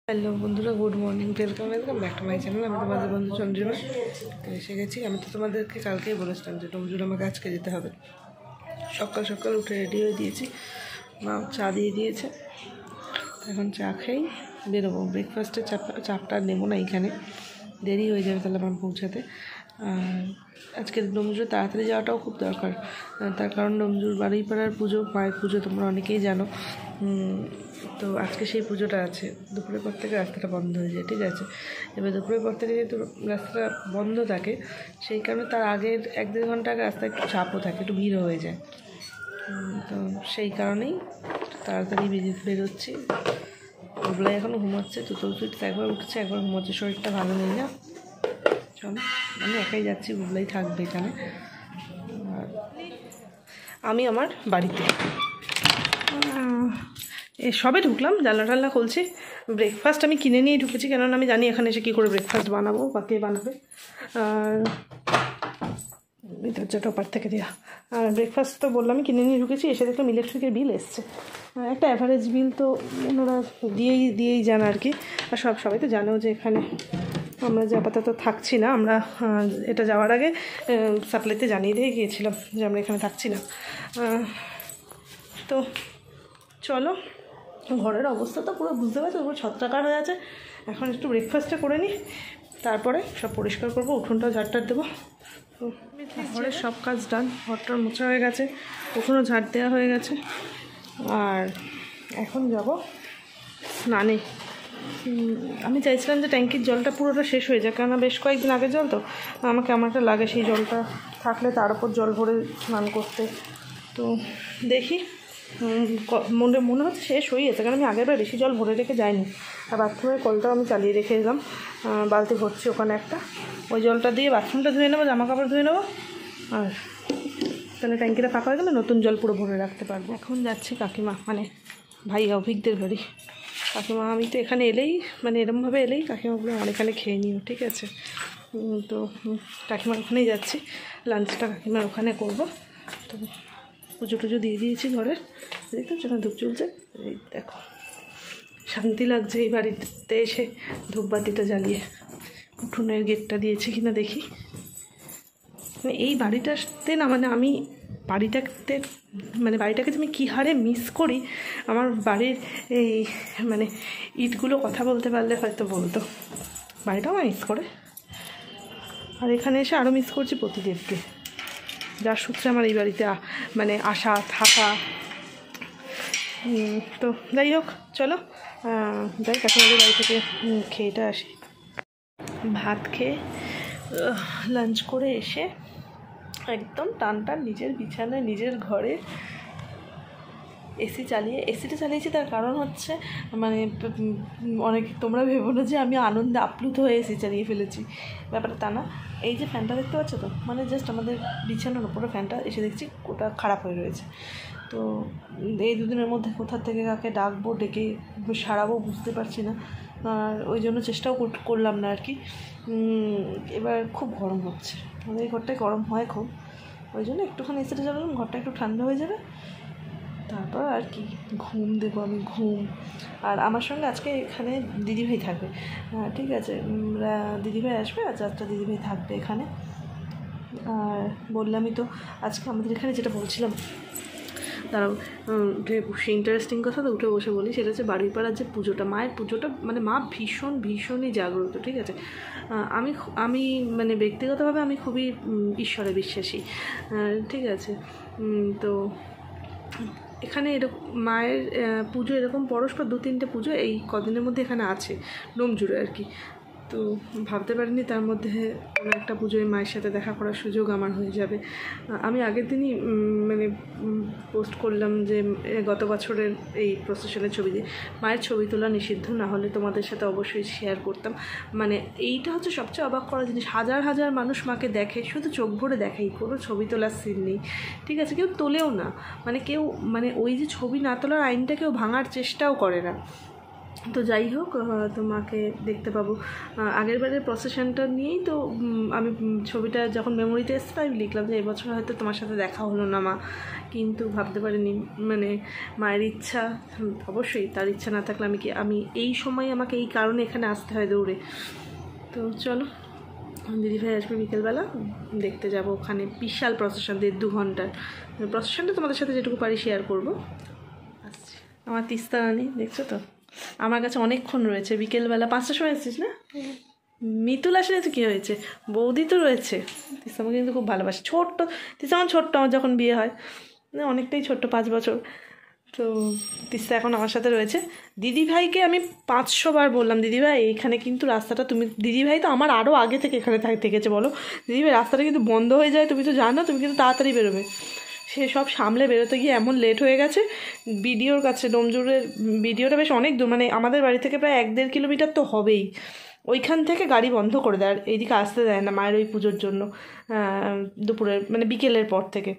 Hello বন্ধুরা, good morning, welcome back to my channel. আমি তোমাদের বন্ধু চন্দ্রিমা। তো এসে গেছি। আমি তো তোমাদেরকে কালকেই বলেছিলাম যে ডোমজুর আমাকে আজকে যেতে হবে। সকাল সকাল উঠে রেডি হয়ে দিয়েছি, মা চা দিয়ে দিয়েছে। এখন চা খেয়েই বেরোবো। ব্রেকফাস্টের চাপটা নেবো না, এইখানে দেরি হয়ে যাবে তাহলে আমার পৌঁছাতে। আর আজকে ডোমজুরে তাড়াতাড়ি যাওয়াটাও খুব দরকার, তার কারণ ডোমজুর বাড়িপাড়ার পুজো, মায়ের পুজো তোমরা অনেকেই জানো। তো আজকে সেই পুজোটা আছে। দুপুরের পর থেকে রাস্তাটা বন্ধ হয়ে যায়, ঠিক আছে। এবার দুপুরের পর থেকে যেহেতু রাস্তাটা বন্ধ থাকে, সেই কারণে তার আগের 1-1.5 ঘন্টা আগে রাস্তায় একটু চাপও থাকে, একটু ভিড়ও হয়ে যায়। তো সেই কারণেই তাড়াতাড়ি বেরোচ্ছি। ওগুলাই এখন ঘুমাচ্ছে, তো একবার উঠছে একবার ঘুমাচ্ছে, শরীরটা ভালো নেই না। চলো, আমি একাই যাচ্ছি, গুগলাই থাকবে এখানে। আর আমি আমার বাড়িতে সবে ঢুকলাম, জানলা টাল্লা খুলছি। ব্রেকফাস্ট আমি কিনে নিয়ে ঢুকেছি, কেননা আমি জানি এখানে এসে কী করে ব্রেকফাস্ট বানাবো বা কে বানাবে। আর ভিতরটা টপার থেকে দেওয়া। আর ব্রেকফাস্ট তো বললামই কিনে নিয়ে ঢুকেছি। এসে দেখলাম ইলেকট্রিকের বিল এসছে, একটা অ্যাভারেজ বিল তো ওনারা দিয়েই যান আর কি। আর সবাই তো জানেও যে এখানে আমরা যে আপাতত থাকছি না, আমরা এটা যাওয়ার আগে সাপ্লাইতে জানিয়ে দিয়ে গিয়েছিলাম যে আমরা এখানে থাকছি না। তো চলো, ঘরের অবস্থা তো পুরো বুঝতে পারছো, পুরো ছত্রাকার হয়ে আছে। এখন একটু ব্রেকফাস্টটা করে নিই, তারপরে সব পরিষ্কার করবো, উঠোনটাও ঝাড়টার দেবো। তো ঘরের সব কাজ ডান, ঘরটার মোছা হয়ে গেছে, উঠোনও ঝাড় দেওয়া হয়ে গেছে। আর এখন যাব স্নানে। আমি চাইছিলাম যে ট্যাঙ্কির জলটা পুরোটা শেষ হয়ে যায়, কেননা বেশ কয়েকদিন আগের জল তো আমাকে একটা লাগে সেই জলটা থাকলে তার উপর জল ভরে স্নান করতে। তো দেখি, মনে হচ্ছে শেষ হয়ে গেছে, কারণ আমি আগেরবার বেশি জল ভরে রেখে যাইনি। আর বাথরুমের কলটাও আমি চালিয়ে রেখে এলাম, বালতি ভরছি ওখানে একটা, ওই জলটা দিয়ে বাথরুমটা ধুয়ে নেবো, জামা কাপড় ধুয়ে নেবো। আর তাহলে ট্যাঙ্কিটা ফাঁকা হয়ে গেলে নতুন জল পুরো ভরে রাখতে পারবো। এখন যাচ্ছি কাকিমা, মানে ভাই অভিজ্ঞদের বাড়ি। কাকিমা, আমি তো এখানে এলেই এরমভাবে এলেই কাকিমা বলে আমার এখানে খেয়ে নিও, ঠিক আছে। তো কাকিমার ওখানেই যাচ্ছি, লাঞ্চটা কাকিমার ওখানে করবো। তো পুজো টুজো দিয়ে দিয়েছি ঘরের, দেখতে যখন ধূপ চলছে, এই দেখো শান্তি লাগছে এই বাড়িতে এসে ধূপবাতিটা জ্বালিয়ে। উঠোনের গেটটা দিয়েছি কিনা দেখি। এই বাড়িটাতে না, আমি বাড়িটাকে যে আমি কী হারে মিস করি। আমার বাড়ির এই ইটগুলো কথা বলতে পারলে হয়তো বলতো, বাড়িটাও মিস করে। আর এখানে এসে আরও মিস করছি প্রতিদেবকে, যার সূত্রে আমার এই বাড়িতে আসা থাকা। তো যাই হোক, চলো যাই কাকিমাদের বাড়ি থেকে খেয়েটা আসি। ভাত খেয়ে লাঞ্চ করে এসে একদম টান নিজের বিছানায় নিজের ঘরে এসিটা চালিয়েছি। তার কারণ হচ্ছে অনেক তোমরা ভেবো না যে আমি আনন্দে আপ্লুত হয়ে এসি চালিয়ে ফেলেছি, ব্যাপারটা তা না। এই যে ফ্যানটা দেখতে পাচ্ছ তো, জাস্ট আমাদের বিছানার উপরে ফ্যানটা এসে দেখছি ওটা খারাপ হয়ে রয়েছে। তো এই দুদিনের মধ্যে কোথা থেকে কাকে ডাকবো, ডেকে সারাবো বুঝতে পারছি না। আর ওই জন্য চেষ্টাও করলাম না আর কি। এবার খুব গরম হচ্ছে, আমাদের এই ঘরটায় গরম হয় খুব, ওই জন্য একটুখানি এসিটা চালালাম, ঘরটা একটু ঠান্ডা হয়ে যাবে, তারপর আর কি ঘুম দেবো আমি, ঘুম। আর আমার সঙ্গে আজকে এখানে দিদিভাই থাকবে, ঠিক আছে। দিদিভাই আসবে, আর 4টা দিদিভাই থাকবে এখানে। আর বললামই তো আজকে আমাদের এখানে যেটা বলছিলাম, তারা উঠে সে ইন্টারেস্টিং কথা তো উঠে বসে বলি, সেটা হচ্ছে বাড়িপাড়ার যে পুজোটা, মায়ের পুজোটা, মা ভীষণই জাগ্রত, ঠিক আছে। আমি ব্যক্তিগতভাবে আমি খুবই ঈশ্বরে বিশ্বাসী, ঠিক আছে। তো এখানে এরকম মায়ের পুজো, এরকম পরস্পর 2-3টে পুজো এই কদিনের মধ্যে এখানে আছে ডোমজুড়ে আর কি। তো ভাবতে পারিনি তার মধ্যে কোনো একটা পুজোয় মায়ের সাথে দেখা করার সুযোগ আমার হয়ে যাবে। আমি আগের দিনই পোস্ট করলাম যে গত বছরের এই প্রসেশনের ছবি দিয়ে, মায়ের ছবি তোলা নিষিদ্ধ, না হলে তোমাদের সাথে অবশ্যই শেয়ার করতাম। এইটা হচ্ছে সবচেয়ে অবাক করা জিনিস, হাজার মানুষ মাকে দেখে, শুধু চোখ ভরে দেখেই, কোনো ছবি তোলার সিন নেই, ঠিক আছে। কেউ তোলেও না, কেউ ওই যে ছবি না তোলার আইনটা কেউ ভাঙার চেষ্টাও করে না। তো যাই হোক, তোমাকে দেখতে পাবো। আগের বারের প্রসেশনটা নিয়েই তো আমি ছবিটা যখন মেমোরিতে এসেছিল আমি লিখলাম যে এবছর হয়তো তোমার সাথে দেখা হলো না মা, কিন্তু ভাবতে পারিনি মানে মায়ের ইচ্ছা, অবশ্যই তার ইচ্ছা না থাকলে আমি এই সময় আমাকে এই কারণে এখানে আসতে হয় দৌড়ে। তো চলো, দিদিভাই আসবে বিকেলবেলা, দেখতে যাব ওখানে বিশাল প্রসেশন, 1.5-2 ঘন্টার প্রসেশনটা তোমাদের সাথে যেটুকু পারি শেয়ার করবো। আসছি আমার তিস্তা রানী, দেখছো তো আমার কাছে অনেকক্ষণ রয়েছে। বিকেলবেলা 5টার সময় এসেছিস না? মিতুল আসলে তো কী হয়েছে, বৌদি তো রয়েছে। তিস্তা আমাকে কিন্তু খুব ভালোবাসে, ছোট্ট তিস্তা আমার ছোট্ট, আমার যখন বিয়ে হয় অনেকটাই ছোট্ট, 5 বছর। তো তিস্তা এখন আমার সাথে রয়েছে। দিদিভাইকে আমি 500 বার বললাম, দিদিভাই এইখানে কিন্তু রাস্তাটা তুমি, দিদিভাই তো আমার আরও আগে থেকে এখানে থেকেছে, বলো দিদিভাই রাস্তাটা কিন্তু বন্ধ হয়ে যায়, তুমি তো জানো, তুমি কিন্তু তাড়াতাড়ি বেরোবে। সে সব সামলে বেরোতে গিয়ে এমন লেট হয়ে গেছে। বিডিওর কাছে, ডোমজুড়ের বিডিওটা বেশ অনেক দূর, মানে আমাদের বাড়ি থেকে প্রায় 1-1.5 কিলোমিটার তো হবেই। ওইখান থেকে গাড়ি বন্ধ করে দেয়, আর এইদিকে আসতে দেয় না মায়ের ওই পুজোর জন্য, দুপুরের মানে বিকেলের পর থেকে।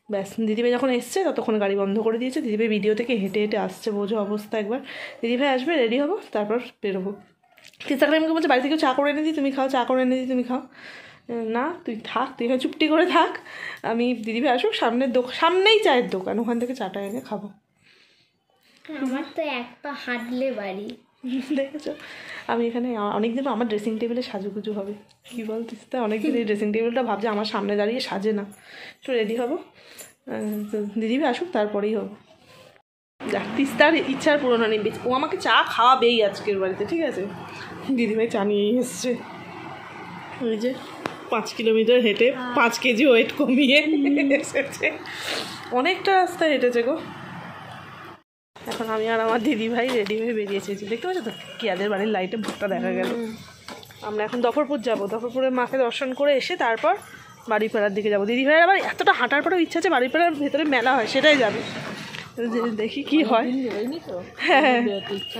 ব্যাস দিদিভাই যখন এসছে ততক্ষণ গাড়ি বন্ধ করে দিয়েছে। দিদিভাই ভিডিও থেকে হেঁটে হেঁটে আসছে, বোঝো অবস্থা একবার। দিদিভাই আসবে, রেডি হবো, তারপর বেরোবো। তিস্তাকে আমাকে বলছে বাড়ি থেকে চা করে এনে দিই, তুমি খাও, চা করে এনে দিই, তুমি খাও। না তুই থাক, তুই এখানে চুপটি করে থাক, আমি দিদিভাই আসুক, সামনেই চায়ের দোকান, ওখান থেকে চাটা এনে খাবো। আমার তো এক পা হাঁটলে বাড়ি। দেখেছো, আমি এখানে অনেকদিন আমার ড্রেসিং টেবিলে সাজুগুজু হবে, কী বল তিস্তা, অনেকদিন এই ড্রেসিং টেবিলটা ভাবছে আমার সামনে দাঁড়িয়ে সাজে না। একটু রেডি হবো, তো দিদিভাই আসুক তারপরেই হবো। যাক, তিস্তার ইচ্ছার পূরণ নিবি, ও আমাকে চা খাওয়াবেই আজকের বাড়িতে, ঠিক আছে। দিদিভাই চা নিয়েই এসছে, ওই যে 5 কিলোমিটার হেঁটে 5 কেজি ওয়েট কমিয়ে এসেছে, অনেকটা রাস্তা হেঁটেছে গো। এখন আমি আর আমার দিদিভাই রেডি হয়ে বেরিয়েছি, দেখতে পাচ্ছ তো কিয়াদের বাড়ির লাইটে ভুট্টা দেখা গেল। আমরা এখন দফরপুর যাবো, দফরপুরে মাকে দর্শন করে এসে তারপর বাড়িপাড়ার দিকে যাবো। দিদিভাইয়ের আবার এতটা হাঁটার পরেও ইচ্ছা আছে, বাড়িপাড়ার ভেতরে মেলা হয় সেটাই যাবে, দেখি কি হয়। হ্যাঁ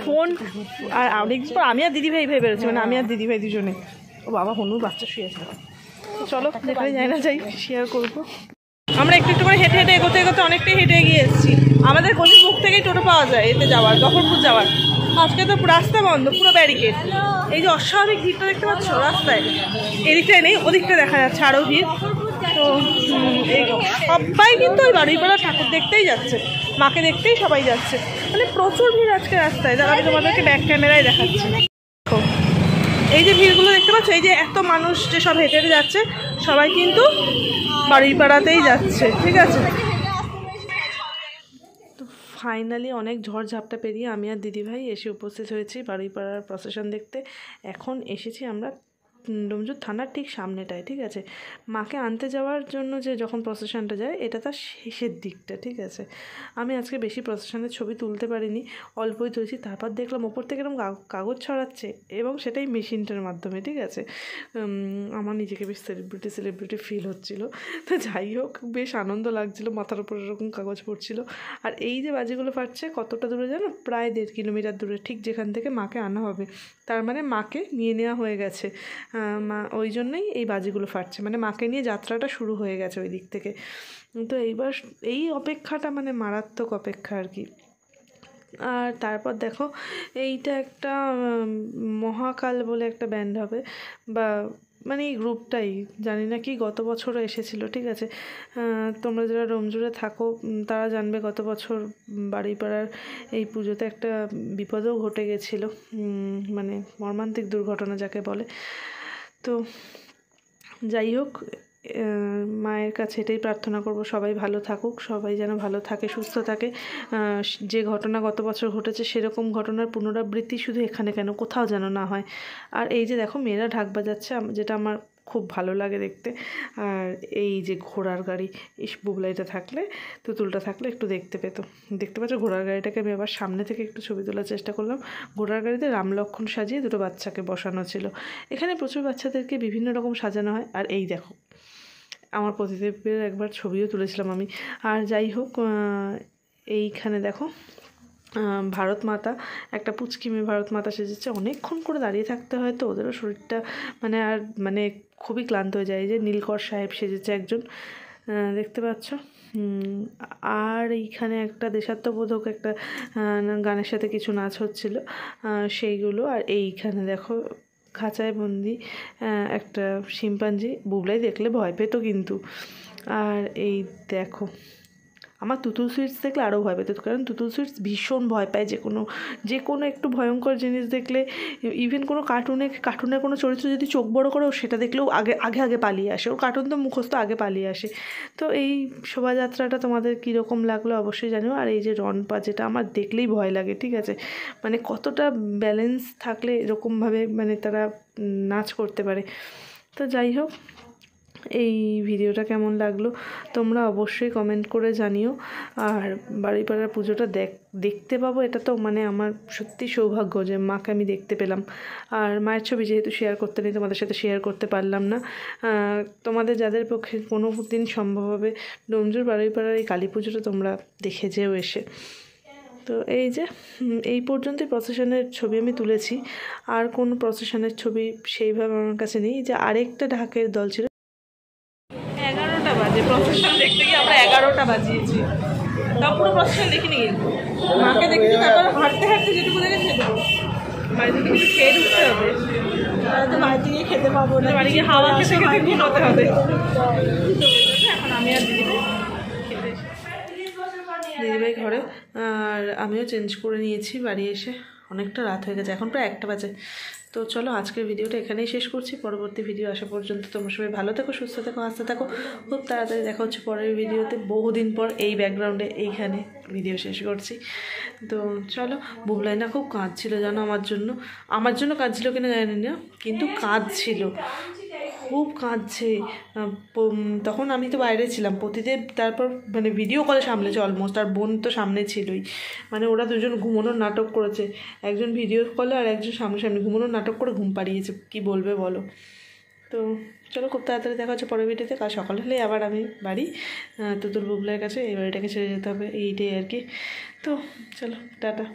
ফোন, আর অনেকদিন পর আমি আর দিদিভাই বেরোচ্ছি, মানে আমি আর দিদিভাই দুজনে। ও বাবা, হনুর বাচ্চা শুয়েছে, চলো যেখানে যাই না যাই শেয়ার করবো। আমরা একটু একটু করে হেঁটে হেঁটে এগোতে এগোতে অনেকটাই হেঁটে এগিয়ে এসেছি। আমাদের গলির মুখ থেকেই টোটো পাওয়া যায় এতে যাওয়ার, দফরপুর যাওয়ার। আজকে তো রাস্তা বন্ধ, পুরো ব্যারিকেড। এই যে অস্বাভাবিক ভিড়টা দেখতে পাচ্ছ রাস্তায়, এদিকটায় নেই, ওদিকটা দেখা যাচ্ছে আরও ভিড়। তো এই সবাই কিন্তু ওই বাড়িপাড়া ঠাকুর দেখতেই যাচ্ছে, মাকে দেখতেই সবাই যাচ্ছে, মানে প্রচুর ভিড় আজকে রাস্তায়। যারা আমি তোমাদেরকে ব্যাক ক্যামেরায় দেখাচ্ছি, এই যে ভিড়গুলো দেখতে পাচ্ছ, এই যে এত মানুষ যে সব হেঁটে হেঁটে যাচ্ছে, সবাই কিন্তু বাড়িপাড়াতেই যাচ্ছে, ঠিক আছে। তো ফাইনালি অনেক ঝড়ঝাপটা পেরিয়ে আমি আর দিদিভাই এসে উপস্থিত হয়েছি বাড়িপাড়ার প্রসেশন দেখতে। এখন এসেছি আমরা ডোমজুর থানার ঠিক সামনেটায়, ঠিক আছে। মাকে আনতে যাওয়ার জন্য যে যখন প্রসেশনটা যায় এটা তার শেষের দিকটা, ঠিক আছে। আমি আজকে বেশি প্রসেশনের ছবি তুলতে পারিনি, অল্পই তুলেছি। তারপর দেখলাম ওপর থেকে এরকম কাগজ ছড়াচ্ছে, এবং সেটাই মেশিনটার মাধ্যমে, ঠিক আছে। আমার নিজেকে বেশ সেলিব্রিটি ফিল হচ্ছিলো। তো যাই হোক, বেশ আনন্দ লাগছিলো, মাথার উপর এরকম কাগজ পড়ছিল। আর এই যে বাজিগুলো ফাটছে কতটা দূরে জানো, প্রায় 1.5 কিলোমিটার দূরে, ঠিক যেখান থেকে মাকে আনা হবে। তার মানে মাকে নিয়ে নেওয়া হয়ে গেছে, মা ওই জন্যই এই বাজিগুলো ফাটছে, মানে মাকে নিয়ে যাত্রাটা শুরু হয়ে গেছে ওই দিক থেকে। তো এইবার এই অপেক্ষাটা মানে মারাত্মক অপেক্ষা আর কি। আর তারপর দেখো, এইটা একটা মহাকাল বলে একটা ব্যান্ড হবে, বা মানে এই গ্রুপটাই, জানি না কি গত বছরও এসেছিলো, ঠিক আছে। তোমরা যারা ডোমজুড়ে থাকো তারা জানবে, গত বছর বাড়িপাড়ার এই পুজোতে একটা বিপদও ঘটে গেছিলো, মানে মর্মান্তিক দুর্ঘটনা যাকে বলে। তো যাই হোক, মায়ের কাছে এটাই প্রার্থনা করব, সবাই ভালো থাকুক, সবাই যেন ভালো থাকে, সুস্থ থাকে। যে ঘটনা গত বছর ঘটেছে সেরকম ঘটনার পুনরাবৃত্তি শুধু এখানে কেন, কোথাও যেন না হয়। আর এই যে দেখো মেয়েরা ঢাক বাজাচ্ছে, যেটা আমার খুব ভালো লাগে দেখতে। আর এই যে ঘোড়ার গাড়ি, বুবলাইটা থাকলে, তুতুলটা থাকলে একটু দেখতে পাচ্ছ ঘোড়ার গাড়িটাকে আমি আবার সামনে থেকে একটু ছবি তোলার চেষ্টা করলাম। ঘোড়ার গাড়িতে রাম লক্ষ্মণ সাজিয়ে 2টো বাচ্চাকে বসানো ছিল। এখানে প্রচুর বাচ্চাদেরকে বিভিন্ন রকম সাজানো হয়। আর এই দেখো আমার প্রতিদেবের একবার ছবিও তুলেছিলাম আমি। আর যাই হোক, এইখানে দেখো ভারত মাতা, একটা পুচকি মেয়ে ভারত মাতা সেজেছে। অনেকক্ষণ করে দাঁড়িয়ে থাকতে হয়, তো ওদেরও শরীরটা মানে খুবই ক্লান্ত হয়ে যায়। এই যে নীলকর সাহেব সেজেছে একজন, দেখতে পাচ্ছ। আর এইখানে একটা দেশাত্মবোধক একটা গানের সাথে কিছু নাচ হচ্ছিল, সেইগুলো। আর এইখানে দেখো খাঁচায় বন্দি একটা শিম্পাঞ্জি। বুবলাই দেখলে ভয় পেত কিন্তু। আর এই দেখো, আমার তুতুল সুইটস দেখলে আরও ভয় পেত, কারণ তুতুল সুইটস ভীষণ ভয় পায় যে কোনো একটু ভয়ঙ্কর জিনিস দেখলে। ইভেন কোনো কার্টুনের কোনো চরিত্র যদি চোখ বড় করে, ও সেটা দেখলেও আগে পালিয়ে আসে। ওর কার্টুন তো মুখস্থ আগে পালিয়ে আসে। তো এই শোভাযাত্রাটা তোমাদের কীরকম লাগলো অবশ্যই জানিও। আর এই যে রনপা, যেটা আমার দেখলেই ভয় লাগে, ঠিক আছে, মানে কতটা ব্যালেন্স থাকলে এরকমভাবে মানে তারা নাচ করতে পারে। তো যাই হোক, এই ভিডিওটা কেমন লাগলো তোমরা অবশ্যই কমেন্ট করে জানিও। আর বাড়িপাড়ার পুজোটা দেখতে পাবো, এটা তো মানে আমার সত্যি সৌভাগ্য যে মাকে আমি দেখতে পেলাম। আর মায়ের ছবি যেহেতু শেয়ার করতে নেই, তোমাদের সাথে শেয়ার করতে পারলাম না। তোমাদের যাদের পক্ষে কোনো দিন সম্ভব হবে, ডোমজুর বাড়িপাড়ার এই কালী পুজোটা তোমরা দেখে যেও এসে। তো এই যে এই পর্যন্তই প্রসেশনের ছবি আমি তুলেছি। আর কোনো প্রসেশনের ছবি সেইভাবে আমার কাছে নেই। যে আরেকটা ঢাকের দল ছিল, 11টা বাজে প্রসেশন দেখতে গিয়ে আমরা 11টা বাজিয়েছি। তাও পুরো প্রসেশন দেখিনি, কিন্তু মাকে দেখেছি। তারপর হাঁটতে যেটুকু দেখেছি সেটুকু। বাড়িতে কিছু খেয়ে ঢুকতে হবে, বাড়িতে গিয়ে খেতে পাবো না, বাড়ি গিয়ে হাওয়া খেতে ঘুমোতে হবে। এখন আমি আর দিদিভাই ঘরে, আর আমিও চেঞ্জ করে নিয়েছি বাড়ি এসে। অনেকটা রাত হয়ে গেছে, এখন প্রায় 1টা বাজে। তো চলো আজকের ভিডিওটা এখানেই শেষ করছি। পরবর্তী ভিডিও আসা পর্যন্ত তোমরা সবাই ভালো থেকো, সুস্থ থেকো, হাসতে থাকো। খুব তাড়াতাড়ি দেখা হচ্ছে পরের ভিডিওতে। বহুদিন পর এই ব্যাকগ্রাউন্ডে এইখানে ভিডিও শেষ করছি। তো চলো, বুবলাই না খুব কাঁদছিল জানো আমার জন্য কাঁদছিল কিনা জানি না, কিন্তু কাঁদছিল, খুব কাঁদছে। তখন আমি তো বাইরে ছিলাম, প্রতিদেব তারপর মানে ভিডিও কলে সামলেছে অলমোস্ট, আর বোন তো সামনে ছিলই। মানে ওরা দুজন ঘুমানোর নাটক করেছে, একজন ভিডিও কলে আর একজন সামনাসামনি ঘুমানোর নাটক করে ঘুম পাড়িয়েছে। কি বলবে বলো। তো চলো, খুব তাড়াতাড়ি দেখা হচ্ছে পরের ভিডিওতে। কাল সকাল হলেই আবার আমি বাড়ি তুতুল বুবলার কাছে, এই বাড়িটাকে ছেড়ে যেতে হবে, এইটাই আর কি। তো চলো, টাটা।